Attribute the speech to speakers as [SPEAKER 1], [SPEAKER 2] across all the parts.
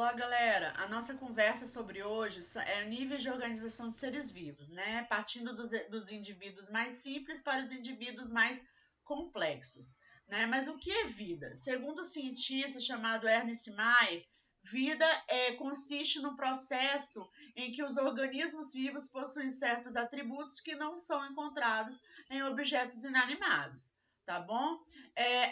[SPEAKER 1] Ó, galera, a nossa conversa sobre hoje é níveis de organização de seres vivos, né? Partindo dos indivíduos mais simples para os indivíduos mais complexos, né? Mas o que é vida? Segundo o cientista chamado Ernest Mayr, vida consiste no processo em que os organismos vivos possuem certos atributos que não são encontrados em objetos inanimados. Tá bom?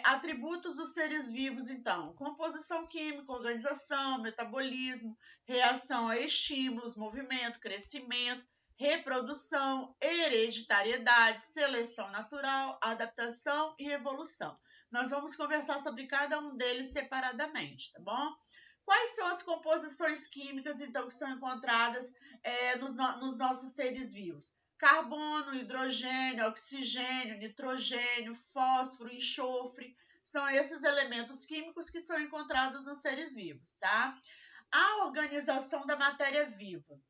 [SPEAKER 1] Atributos dos seres vivos, então: composição química, organização, metabolismo, reação a estímulos, movimento, crescimento, reprodução, hereditariedade, seleção natural, adaptação e evolução. Nós vamos conversar sobre cada um deles separadamente, tá bom? Quais são as composições químicas, então, que são encontradas nos nossos seres vivos? Carbono, hidrogênio, oxigênio, nitrogênio, fósforo, enxofre, são esses elementos químicos que são encontrados nos seres vivos, tá? A organização da matéria viva.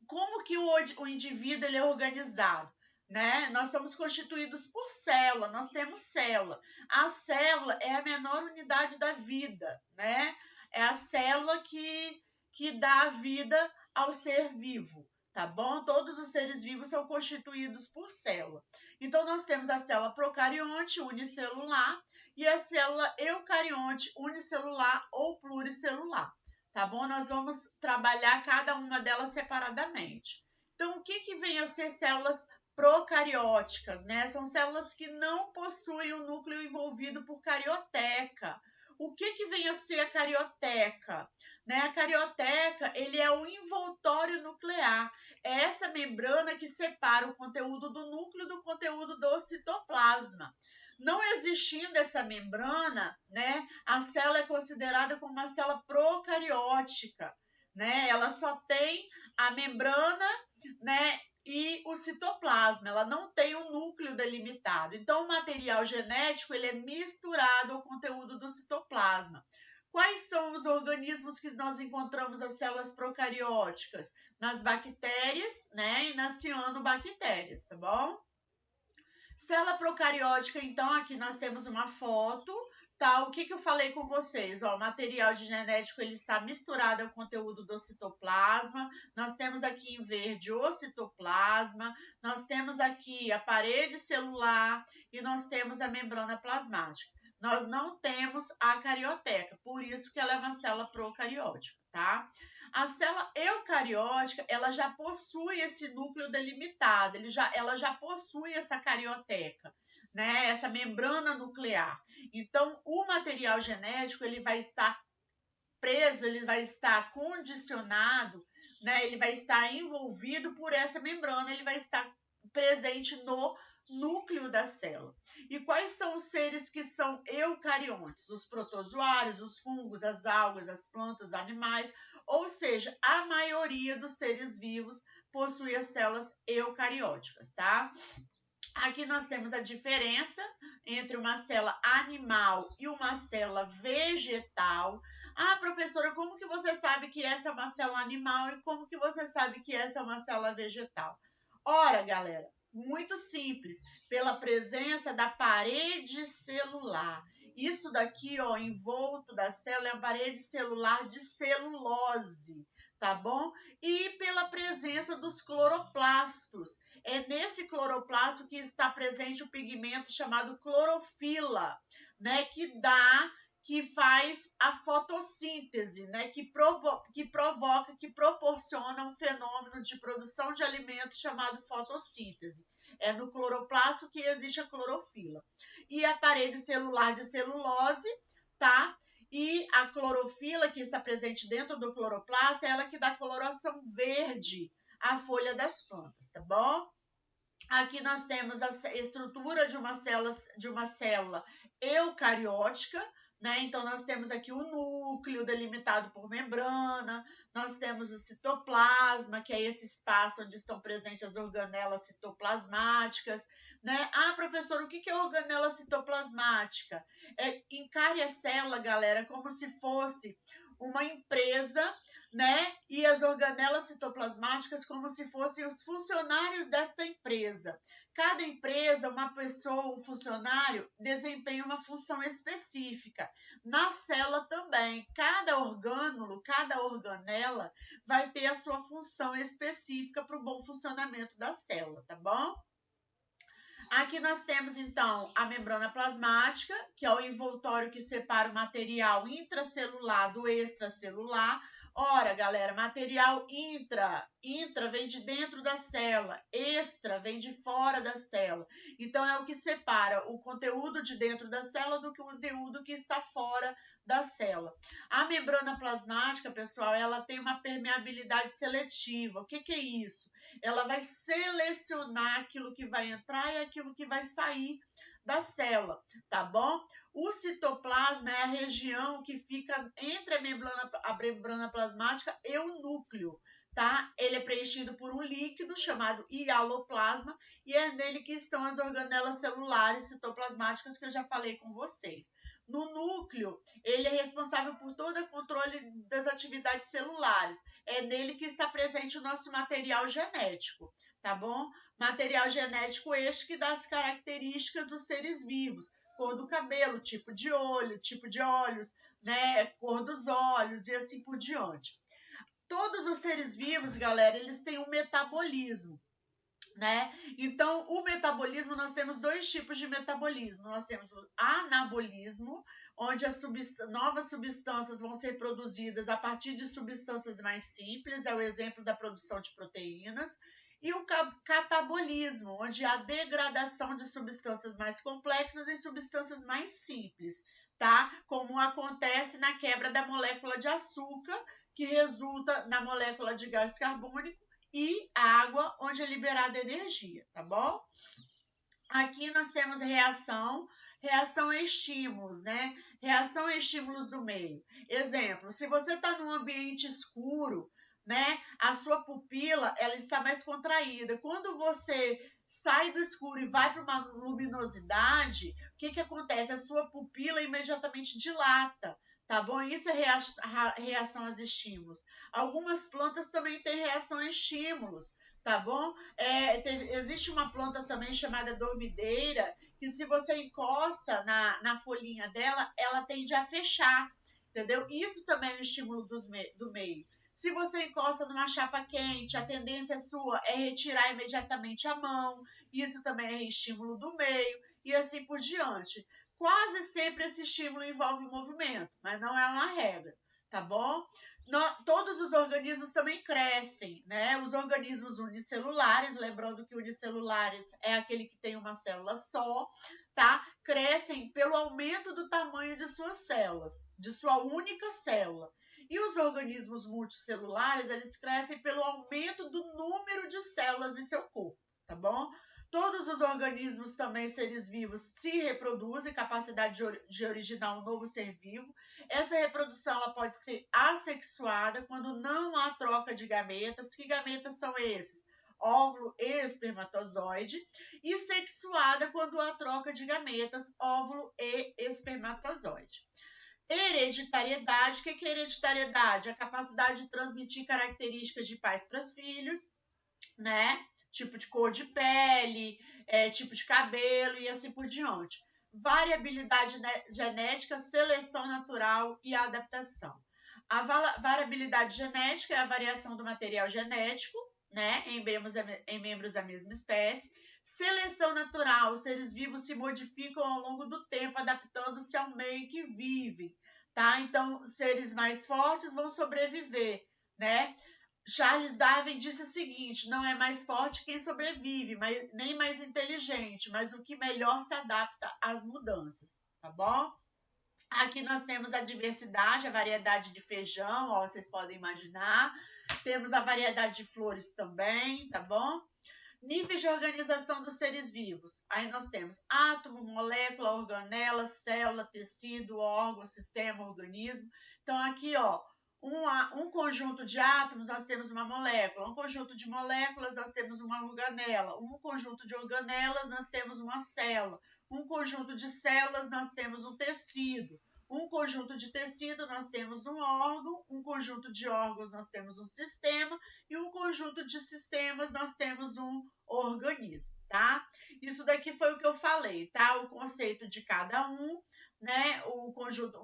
[SPEAKER 1] Como que o indivíduo ele é organizado? Né? Nós somos constituídos por célula, nós temos célula. A célula é a menor unidade da vida, né? É a célula que dá a vida ao ser vivo. Tá bom? Todos os seres vivos são constituídos por célula. Então, nós temos a célula procarionte, unicelular, e a célula eucarionte, unicelular ou pluricelular. Tá bom? Nós vamos trabalhar cada uma delas separadamente. Então, o que vem a ser células procarióticas, né? São células que não possuem o núcleo envolvido por carioteca. O que vem a ser a carioteca? Né? A carioteca ele é o envoltório nuclear. É essa membrana que separa o conteúdo do núcleo do conteúdo do citoplasma. Não existindo essa membrana, né, a célula é considerada como uma célula procariótica. Né? Ela só tem a membrana, né, e o citoplasma, ela não tem o núcleo delimitado. Então, o material genético ele é misturado ao conteúdo do citoplasma. Quais são os organismos que nós encontramos as células procarióticas? Nas bactérias, né, e nas cianobactérias, tá bom? Célula procariótica, então, aqui nós temos uma foto, tá? O que eu falei com vocês? Ó, o material genético ele está misturado ao conteúdo do citoplasma. Nós temos aqui em verde o citoplasma, nós temos aqui a parede celular e nós temos a membrana plasmática. Nós não temos a carioteca, por isso que ela é uma célula procariótica, tá? A célula eucariótica, ela já possui esse núcleo delimitado, ela já possui essa carioteca, né? Essa membrana nuclear. Então, o material genético, ele vai estar preso, ele vai estar condicionado, né? Ele vai estar envolvido por essa membrana, ele vai estar presente no núcleo da célula. E quais são os seres que são eucariontes? Os protozoários, os fungos, as algas, as plantas, os animais, ou seja, a maioria dos seres vivos possui as células eucarióticas, tá? Aqui nós temos a diferença entre uma célula animal e uma célula vegetal. Ah, professora, como que você sabe que essa é uma célula animal e como que você sabe que essa é uma célula vegetal? Ora, galera, muito simples, pela presença da parede celular. Isso daqui, ó, envolto da célula é a parede celular de celulose, tá bom? E pela presença dos cloroplastos. É nesse cloroplasto que está presente o pigmento chamado clorofila, né, que faz a fotossíntese, né, que proporciona um fenômeno de produção de alimentos chamado fotossíntese. É no cloroplasto que existe a clorofila. E a parede celular de celulose, tá? E a clorofila que está presente dentro do cloroplasto é ela que dá coloração verde à folha das plantas, tá bom? Aqui nós temos a estrutura de uma célula eucariótica, né? Então, nós temos aqui o núcleo delimitado por membrana, nós temos o citoplasma, que é esse espaço onde estão presentes as organelas citoplasmáticas, né? Ah, professor, o que é organela citoplasmática? Encare a célula, galera, como se fosse uma empresa, né? E as organelas citoplasmáticas como se fossem os funcionários desta empresa. Cada empresa, uma pessoa, um funcionário, desempenha uma função específica. Na célula também, cada orgânulo, cada organela vai ter a sua função específica para o bom funcionamento da célula, tá bom? Aqui nós temos, então, a membrana plasmática, que é o envoltório que separa o material intracelular do extracelular. Ora, galera, material intra vem de dentro da célula, extra vem de fora da célula. Então, é o que separa o conteúdo de dentro da célula do conteúdo que está fora da célula. A membrana plasmática, pessoal, ela tem uma permeabilidade seletiva. O que é isso? Ela vai selecionar aquilo que vai entrar e aquilo que vai sair da célula, tá bom? O citoplasma é a região que fica entre a membrana plasmática e o núcleo, tá? Ele é preenchido por um líquido chamado hialoplasma e é nele que estão as organelas celulares citoplasmáticas que eu já falei com vocês. No núcleo, ele é responsável por todo o controle das atividades celulares. É nele que está presente o nosso material genético, tá bom? Material genético este que dá as características dos seres vivos. Cor do cabelo, tipo de olho, tipo de olhos, né? Cor dos olhos e assim por diante. Todos os seres vivos, galera, eles têm um metabolismo, né? Então, o metabolismo, nós temos dois tipos de metabolismo. Nós temos o anabolismo, onde as novas substâncias vão ser produzidas a partir de substâncias mais simples, é o exemplo da produção de proteínas, e o catabolismo, onde há degradação de substâncias mais complexas em substâncias mais simples, tá? Como acontece na quebra da molécula de açúcar, que resulta na molécula de gás carbônico, e água, onde é liberada energia, tá bom? Aqui nós temos reação a estímulos, né? Reação a estímulos do meio. Exemplo, se você está num ambiente escuro, né? A sua pupila, ela está mais contraída. Quando você sai do escuro e vai para uma luminosidade, o que acontece? A sua pupila imediatamente dilata. Tá bom? Isso é reação aos estímulos. Algumas plantas também têm reação a estímulos, tá bom? Existe uma planta também chamada dormideira, que se você encosta na folhinha dela, ela tende a fechar, entendeu? Isso também é um estímulo do meio. Se você encosta numa chapa quente, a tendência sua é retirar imediatamente a mão, isso também é estímulo do meio, e assim por diante. Quase sempre esse estímulo envolve movimento, mas não é uma regra, tá bom? Todos os organismos também crescem, né? Os organismos unicelulares, lembrando que unicelulares é aquele que tem uma célula só, tá? Crescem pelo aumento do tamanho de suas células, de sua única célula. E os organismos multicelulares, eles crescem pelo aumento do número de células em seu corpo, tá bom? Todos os organismos também, seres vivos, se reproduzem, capacidade de originar um novo ser vivo. Essa reprodução ela pode ser assexuada quando não há troca de gametas. Que gametas são esses? Óvulo e espermatozoide. E sexuada quando há troca de gametas, óvulo e espermatozoide. Hereditariedade. O que é hereditariedade? A capacidade de transmitir características de pais para os filhos, né? Tipo de cor de pele, tipo de cabelo e assim por diante. Variabilidade genética, seleção natural e adaptação. A variabilidade genética é a variação do material genético, né, em membros da mesma espécie. Seleção natural, os seres vivos se modificam ao longo do tempo, adaptando-se ao meio que vivem, tá? Então, seres mais fortes vão sobreviver, né? Charles Darwin disse o seguinte: não é mais forte quem sobrevive, nem mais inteligente, mas o que melhor se adapta às mudanças, tá bom? Aqui nós temos a diversidade, a variedade de feijão, ó, vocês podem imaginar. Temos a variedade de flores também, tá bom? Níveis de organização dos seres vivos. Aí nós temos átomo, molécula, organela, célula, tecido, órgão, sistema, organismo. Então aqui, ó, um conjunto de átomos, nós temos uma molécula. Um conjunto de moléculas, nós temos uma organela. Um conjunto de organelas, nós temos uma célula. Um conjunto de células, nós temos um tecido. Um conjunto de tecido, nós temos um órgão, um conjunto de órgãos, nós temos um sistema, e um conjunto de sistemas, nós temos um organismo, tá? Isso daqui foi o que eu falei, tá? O conceito de cada um, né? O conjunto,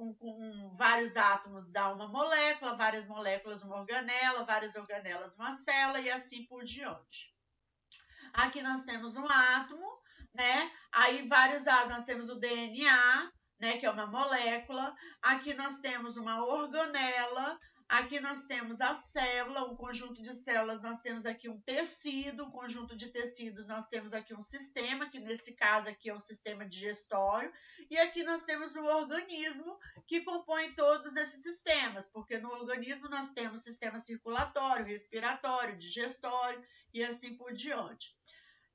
[SPEAKER 1] vários átomos dá uma molécula, várias moléculas uma organela, várias organelas uma célula e assim por diante. Aqui nós temos um átomo, né? Aí vários átomos, nós temos o DNA, né, que é uma molécula. Aqui nós temos uma organela. Aqui nós temos a célula, um conjunto de células, nós temos aqui um tecido, um conjunto de tecidos, nós temos aqui um sistema, que nesse caso aqui é o sistema digestório, e aqui nós temos o organismo, que compõe todos esses sistemas, porque no organismo nós temos sistema circulatório, respiratório, digestório e assim por diante.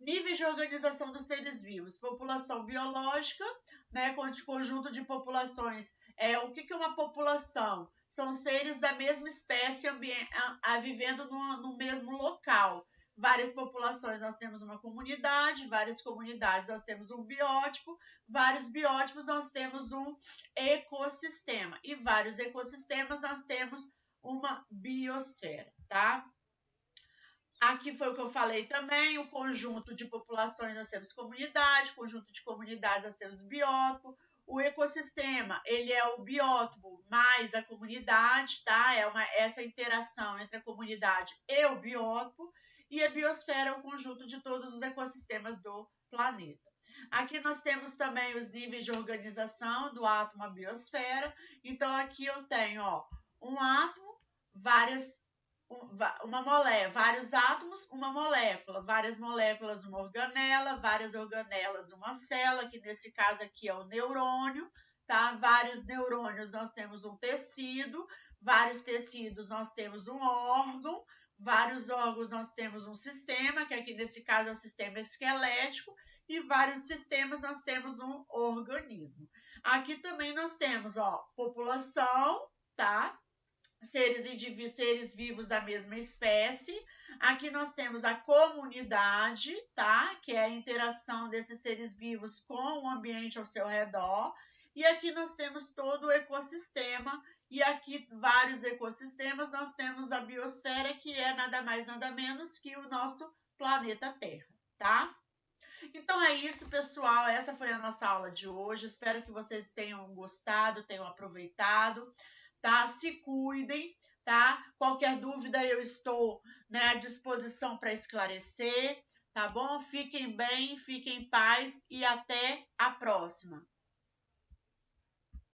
[SPEAKER 1] Níveis de organização dos seres vivos, população biológica, né, conjunto de populações. O que é uma população? São seres da mesma espécie vivendo no mesmo local. Várias populações nós temos uma comunidade, várias comunidades nós temos um biótipo, vários biótipos nós temos um ecossistema e vários ecossistemas nós temos uma biosfera, tá? Aqui foi o que eu falei também, o conjunto de populações nós temos comunidade, conjunto de comunidades nós temos biótipo, o ecossistema, ele é o biótipo mais a comunidade, tá? Essa interação entre a comunidade e o biótipo, e a biosfera é o conjunto de todos os ecossistemas do planeta. Aqui nós temos também os níveis de organização do átomo à biosfera, então aqui eu tenho, ó, um átomo, vários átomos, uma molécula, várias moléculas, uma organela, várias organelas, uma célula, que nesse caso aqui é o neurônio, tá? Vários neurônios nós temos um tecido, vários tecidos nós temos um órgão, vários órgãos nós temos um sistema, que aqui nesse caso é o sistema esquelético, e vários sistemas nós temos um organismo. Aqui também nós temos, ó, população, tá? Seres vivos da mesma espécie. Aqui nós temos a comunidade, tá? Que é a interação desses seres vivos com o ambiente ao seu redor. E aqui nós temos todo o ecossistema. E aqui, vários ecossistemas, nós temos a biosfera, que é nada mais, nada menos que o nosso planeta Terra, tá? Então é isso, pessoal. Essa foi a nossa aula de hoje. Espero que vocês tenham gostado, tenham aproveitado. Tá? Se cuidem, tá? Qualquer dúvida eu estou, né, à disposição para esclarecer, tá bom? Fiquem bem, fiquem em paz e até a próxima.